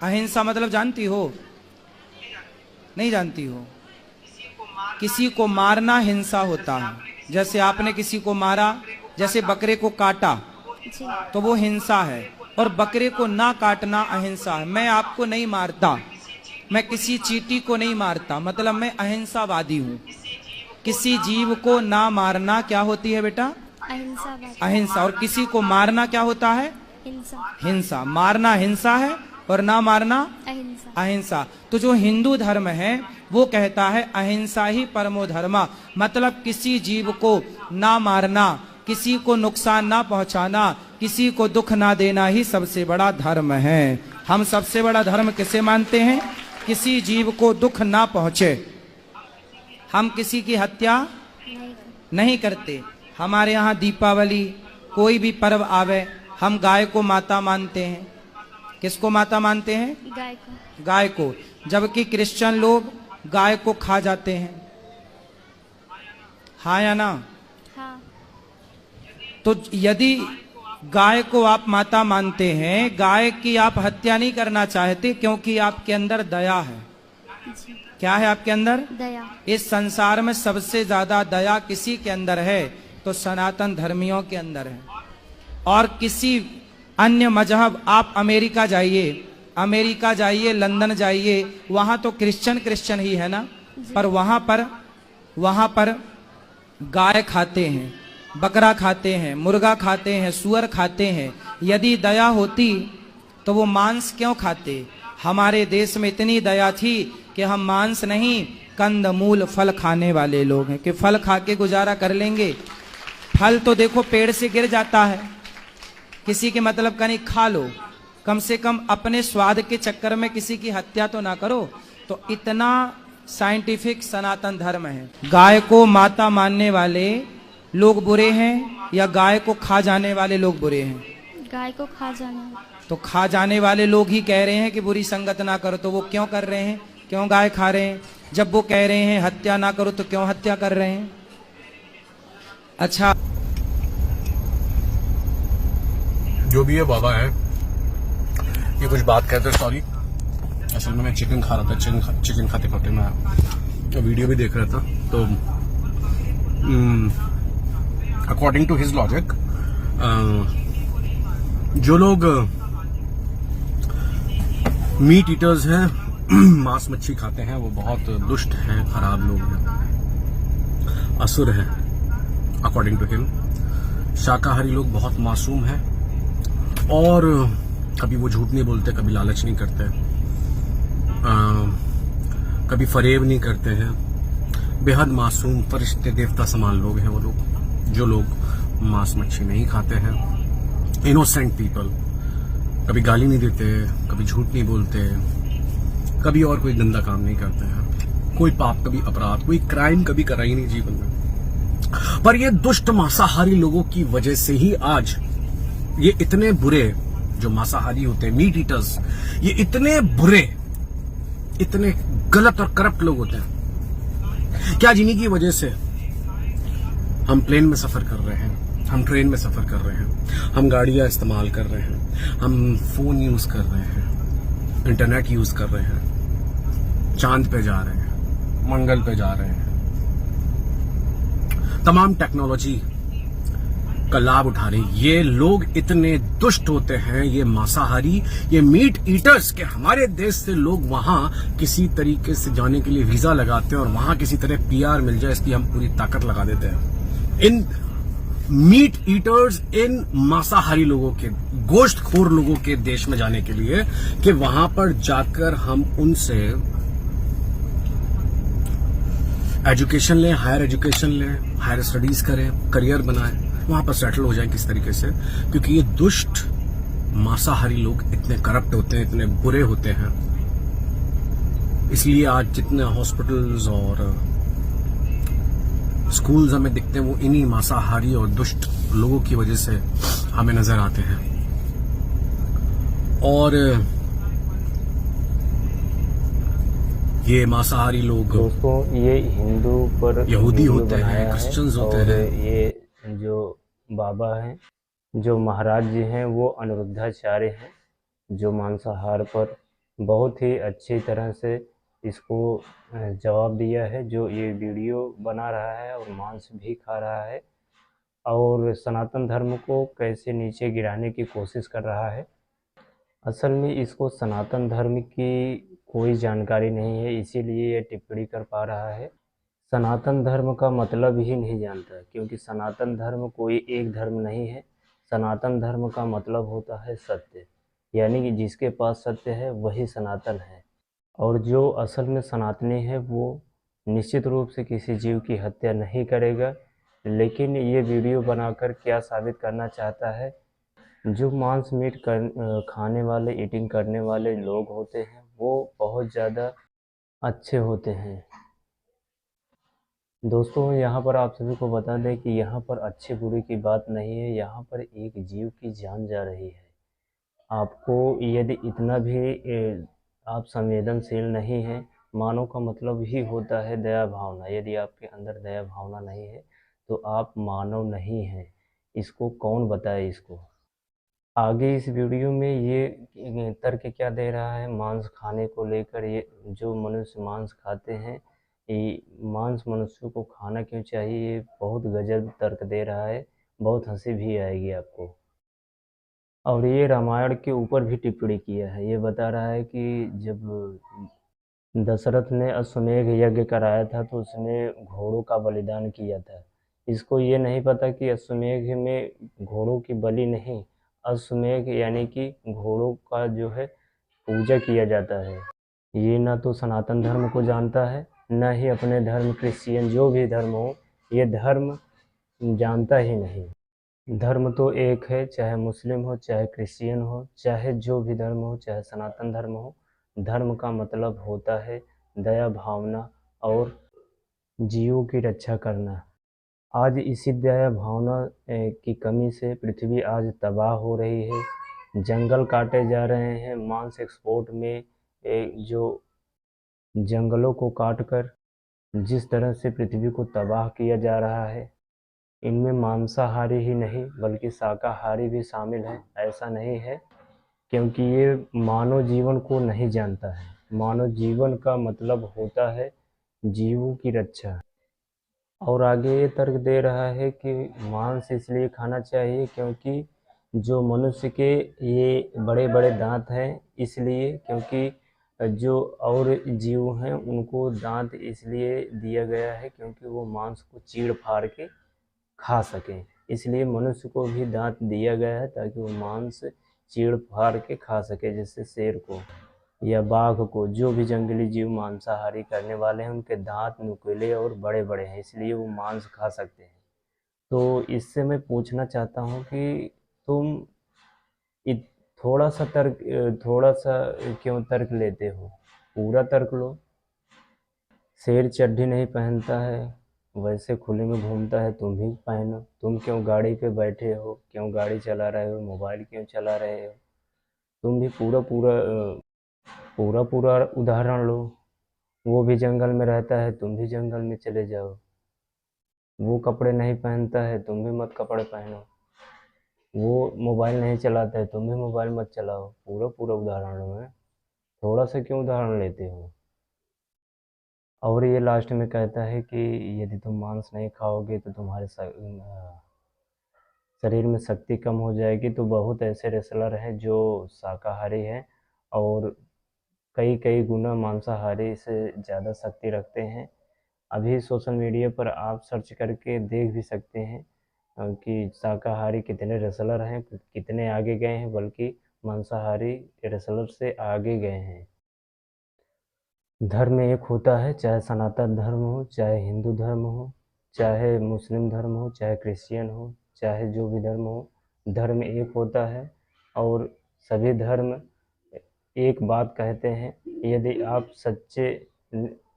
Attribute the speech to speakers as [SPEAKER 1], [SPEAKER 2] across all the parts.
[SPEAKER 1] अहिंसा मतलब जानती हो? नहीं जानती हो? किसी को मारना हिंसा होता है। जैसे आपने किसी को मारा, जैसे बकरे को काटा,
[SPEAKER 2] जी।
[SPEAKER 1] तो वो हिंसा है। और बकरे को ना काटना अहिंसा है। मैं आपको नहीं मारता, मैं किसी चींटी को नहीं मारता, मतलब मैं अहिंसावादी हूं। किसी जीव को ना मारना क्या होती है बेटा?
[SPEAKER 2] अहिंसा।
[SPEAKER 1] अहिंसा। और किसी को मारना क्या होता है?
[SPEAKER 2] हिंसा।
[SPEAKER 1] हिंसा। मारना हिंसा है और ना मारना
[SPEAKER 2] अहिंसा।
[SPEAKER 1] अहिंसा। तो जो हिंदू धर्म है वो कहता है अहिंसा ही परमो धर्मा, मतलब किसी जीव को ना मारना, किसी को नुकसान ना पहुंचाना, किसी को दुख ना देना ही सबसे बड़ा धर्म है। हम सबसे बड़ा धर्म किसे मानते हैं? किसी जीव को दुख ना पहुंचे। हम किसी की हत्या नहीं करते। हमारे यहाँ दीपावली, कोई भी पर्व आवे, हम गाय को माता मानते हैं। किसको माता मानते हैं?
[SPEAKER 2] गाय को।
[SPEAKER 1] गाय को। जबकि क्रिश्चियन लोग गाय को खा जाते हैं। हाँ या ना?
[SPEAKER 2] हाँ।
[SPEAKER 1] तो यदि गाय को आप माता मानते हैं, गाय की आप हत्या नहीं करना चाहते क्योंकि आपके अंदर दया है।
[SPEAKER 2] जी।
[SPEAKER 1] क्या है आपके अंदर?
[SPEAKER 2] दया।
[SPEAKER 1] इस संसार में सबसे ज्यादा दया किसी के अंदर है? तो सनातन धर्मियों के अंदर है। और किसी अन्य मजहब, आप अमेरिका जाइए, लंदन जाइए, वहां तो क्रिश्चियन ही है ना, पर वहां पर गाय खाते हैं, बकरा खाते हैं, मुर्गा खाते हैं, सुअर खाते हैं। यदि दया होती तो वो मांस क्यों खाते? हमारे देश में इतनी दया थी कि हम मांस नहीं, कंद मूल फल खाने वाले लोग हैं कि फल खा के गुजारा कर लेंगे। फल तो देखो पेड़ से गिर जाता है, किसी के मतलब का नहीं, खा लो। कम से कम अपने स्वाद के चक्कर में किसी की हत्या तो ना करो। तो इतना साइंटिफिक सनातन धर्म है। गाय को माता मानने वाले लोग बुरे हैं या गाय को खा जाने वाले लोग बुरे हैं?
[SPEAKER 2] गाय को खा जाना।
[SPEAKER 1] तो खा जाने वाले लोग ही कह रहे हैं कि बुरी संगत ना करो, तो वो क्यों कर रहे हैं? क्यों गाय खा रहे हैं? जब वो कह रहे हैं हत्या ना करो तो क्यों हत्या कर रहे हैं? अच्छा,
[SPEAKER 3] जो भी ये बाबा है, ये कुछ बात कहते हैं, सॉरी। असल में मैं चिकन खा रहा था, चिकन खाते खाते मैं वीडियो भी देख रहा था। तो अकॉर्डिंग टू हिज लॉजिक, जो लोग मीट ईटर्स हैं, मांस मच्छी खाते हैं, वो बहुत दुष्ट हैं, खराब लोग हैं, असुर हैं अकॉर्डिंग टू हिम। शाकाहारी लोग बहुत मासूम हैं और कभी वो झूठ नहीं बोलते, कभी लालच नहीं करते, कभी फरेब नहीं करते हैं। बेहद मासूम फरिश्ते देवता समान लोग हैं वो लोग, जो लोग मांस मच्छी नहीं खाते हैं। इनोसेंट पीपल, कभी गाली नहीं देते, कभी झूठ नहीं बोलते, कभी और कोई गंदा काम नहीं करते हैं, कोई पाप, कभी अपराध, कोई क्राइम कभी करा ही नहीं जीवन में। पर ये दुष्ट मांसाहारी लोगों की वजह से ही आज ये इतने बुरे, जो मांसाहारी होते हैं, मीट ईटर्स, ये इतने बुरे, इतने गलत और करप्ट लोग होते हैं। क्या जिन्हीं की वजह से हम प्लेन में सफर कर रहे हैं, हम ट्रेन में सफर कर रहे हैं, हम गाड़ियां इस्तेमाल कर रहे हैं, हम फोन यूज कर रहे हैं, इंटरनेट यूज कर रहे हैं, चांद पे जा रहे हैं, मंगल पे जा रहे हैं, तमाम टेक्नोलॉजी का लाभ उठा रहे हैं। ये लोग इतने दुष्ट होते हैं, ये मांसाहारी, ये मीट ईटर्स, के हमारे देश से लोग वहां किसी तरीके से जाने के लिए वीजा लगाते हैं और वहां किसी तरह पीआर मिल जाए, इसलिए हम पूरी ताकत लगा देते हैं इन मीट ईटर्स, इन मांसाहारी लोगों के, गोश्तखोर लोगों के देश में जाने के लिए, कि वहां पर जाकर हम उनसे एजुकेशन लें, हायर एजुकेशन लें, हायर स्टडीज करें, करियर बनाएं, वहां पर सेटल हो जाए किस तरीके से। क्योंकि ये दुष्ट मांसाहारी लोग इतने करप्ट होते हैं, इतने बुरे होते हैं, इसलिए आज जितने हॉस्पिटल्स और स्कूल्स हमें दिखते हैं वो इन्हीं मांसाहारी और दुष्ट लोगों की वजह से हमें नजर आते हैं। और ये मांसाहारी लोग
[SPEAKER 4] दोस्तों, ये हिंदू पर
[SPEAKER 3] यहूदी होते हैं,
[SPEAKER 4] बनाया है।
[SPEAKER 3] क्रिश्चियंस होते
[SPEAKER 4] और
[SPEAKER 3] हैं।
[SPEAKER 4] ये जो बाबा हैं, जो महाराज जी हैं, वो अनिरुद्धाचार्य हैं, जो मांसाहार पर बहुत ही अच्छी तरह से इसको जवाब दिया है, जो ये वीडियो बना रहा है और मांस भी खा रहा है और सनातन धर्म को कैसे नीचे गिराने की कोशिश कर रहा है। असल में इसको सनातन धर्म की कोई जानकारी नहीं है, इसीलिए ये टिप्पणी कर पा रहा है। सनातन धर्म का मतलब ही नहीं जानता, क्योंकि सनातन धर्म कोई एक धर्म नहीं है। सनातन धर्म का मतलब होता है सत्य, यानी कि जिसके पास सत्य है वही सनातन है। और जो असल में सनातनी है वो निश्चित रूप से किसी जीव की हत्या नहीं करेगा। लेकिन ये वीडियो बनाकर क्या साबित करना चाहता है, जो मांस मीट खाने वाले, ईटिंग करने वाले लोग होते हैं वो बहुत ज़्यादा अच्छे होते हैं। दोस्तों, यहाँ पर आप सभी को बता दें कि यहाँ पर अच्छे बुरे की बात नहीं है, यहाँ पर एक जीव की जान जा रही है। आपको यदि इतना भी आप संवेदनशील नहीं हैं, मानव का मतलब ही होता है दया भावना। यदि आपके अंदर दया भावना नहीं है तो आप मानव नहीं हैं। इसको कौन बताए इसको। आगे इस वीडियो में ये तर्क क्या दे रहा है मांस खाने को लेकर। ये जो मनुष्य मांस खाते हैं, ये मांस मनुष्य को खाना क्यों चाहिए, ये बहुत गजब तर्क दे रहा है। बहुत हंसी भी आएगी आपको। और ये रामायण के ऊपर भी टिप्पणी किया है। ये बता रहा है कि जब दशरथ ने अश्वमेध यज्ञ कराया था तो उसमें घोड़ों का बलिदान किया था। इसको ये नहीं पता कि अश्वमेध में घोड़ों की बलि नहीं, अश्वमेध यानी कि घोड़ों का जो है पूजा किया जाता है। ये ना तो सनातन धर्म को जानता है, ना ही अपने धर्म, क्रिश्चियन जो भी धर्म हो, ये धर्म जानता ही नहीं। धर्म तो एक है, चाहे मुस्लिम हो, चाहे क्रिश्चियन हो, चाहे जो भी धर्म हो, चाहे सनातन धर्म हो। धर्म का मतलब होता है दया भावना और जीवों की रक्षा करना। आज इसी दया भावना की कमी से पृथ्वी आज तबाह हो रही है। जंगल काटे जा रहे हैं। मांस एक्सपोर्ट में जो जंगलों को काटकर जिस तरह से पृथ्वी को तबाह किया जा रहा है, इनमें मांसाहारी ही नहीं बल्कि शाकाहारी भी शामिल है। ऐसा नहीं है, क्योंकि ये मानव जीवन को नहीं जानता है। मानव जीवन का मतलब होता है जीवों की रक्षा। और आगे ये तर्क दे रहा है कि मांस इसलिए खाना चाहिए क्योंकि जो मनुष्य के ये बड़े बड़े दांत हैं, इसलिए, क्योंकि जो और जीव हैं उनको दांत इसलिए दिया गया है क्योंकि वो मांस को चीड़ फाड़ के खा सकें। इसलिए मनुष्य को भी दांत दिया गया है ताकि वो मांस चीड़ फाड़ के खा सके। जैसे शेर को या बाघ को, जो भी जंगली जीव मांसाहारी करने वाले हैं, उनके दांत नुकीले और बड़े बड़े हैं, इसलिए वो मांस खा सकते हैं। तो इससे मैं पूछना चाहता हूँ कि तुम थोड़ा सा क्यों तर्क लेते हो। पूरा तर्क लो। शेर चड्ढी नहीं पहनता है, वैसे खुले में घूमता है, तुम भी पहनो। तुम क्यों गाड़ी पे बैठे हो, क्यों गाड़ी चला रहे हो, मोबाइल क्यों चला रहे हो। तुम भी पूरा उदाहरण लो। वो भी जंगल में रहता है, तुम भी जंगल में चले जाओ। वो कपड़े नहीं पहनता है, तुम भी मत कपड़े पहनो। वो मोबाइल नहीं चलाता है, तुम भी मोबाइल मत चलाओ। पूरा उदाहरण लो। है थोड़ा सा क्यों उदाहरण लेते हो। और ये लास्ट में कहता है कि यदि तुम मांस नहीं खाओगे तो तुम्हारे शरीर में शक्ति कम हो जाएगी। तो बहुत ऐसे रेसलर हैं जो शाकाहारी हैं और कई कई गुना मांसाहारी से ज़्यादा शक्ति रखते हैं। अभी सोशल मीडिया पर आप सर्च करके देख भी सकते हैं कि शाकाहारी कितने रेसलर हैं, कितने आगे गए हैं, बल्कि मांसाहारी रेसलर से आगे गए हैं। धर्म एक होता है, चाहे सनातन धर्म हो, चाहे हिंदू धर्म हो, चाहे मुस्लिम धर्म हो, चाहे क्रिश्चियन हो, चाहे जो भी धर्म हो, धर्म एक होता है। और सभी धर्म एक बात कहते हैं। यदि आप सच्चे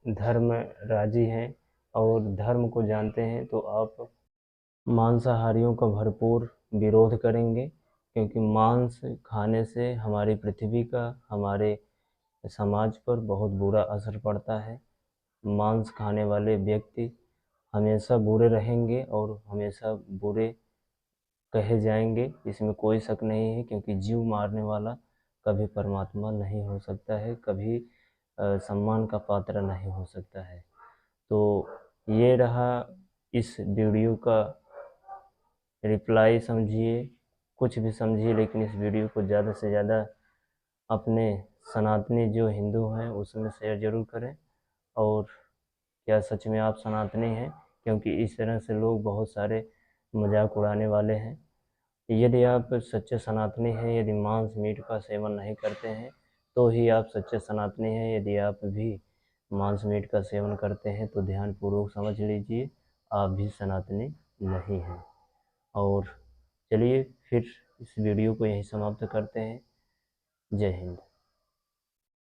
[SPEAKER 4] धर्म राजी हैं और धर्म को जानते हैं तो आप मांसाहारियों का भरपूर विरोध करेंगे, क्योंकि मांस खाने से हमारी पृथ्वी का, हमारे समाज पर बहुत बुरा असर पड़ता है। मांस खाने वाले व्यक्ति हमेशा बुरे रहेंगे और हमेशा बुरे कहे जाएंगे, इसमें कोई शक नहीं है, क्योंकि जीव मारने वाला कभी परमात्मा नहीं हो सकता है, कभी सम्मान का पात्र नहीं हो सकता है। तो ये रहा इस वीडियो का रिप्लाई, समझिए कुछ भी समझिए, लेकिन इस वीडियो को ज़्यादा से ज़्यादा अपने सनातनी जो हिंदू हैं उसमें शेयर ज़रूर करें। और क्या सच में आप सनातनी हैं? क्योंकि इस तरह से लोग बहुत सारे मजाक उड़ाने वाले हैं। यदि आप सच्चे सनातनी हैं, यदि मांस मीट का सेवन नहीं करते हैं तो ही आप सच्चे सनातनी हैं। यदि आप भी मांस मीट का सेवन करते हैं तो ध्यानपूर्वक समझ लीजिए आप भी सनातनी नहीं हैं। और चलिए फिर इस वीडियो को यहीं समाप्त करते हैं। जय हिंद।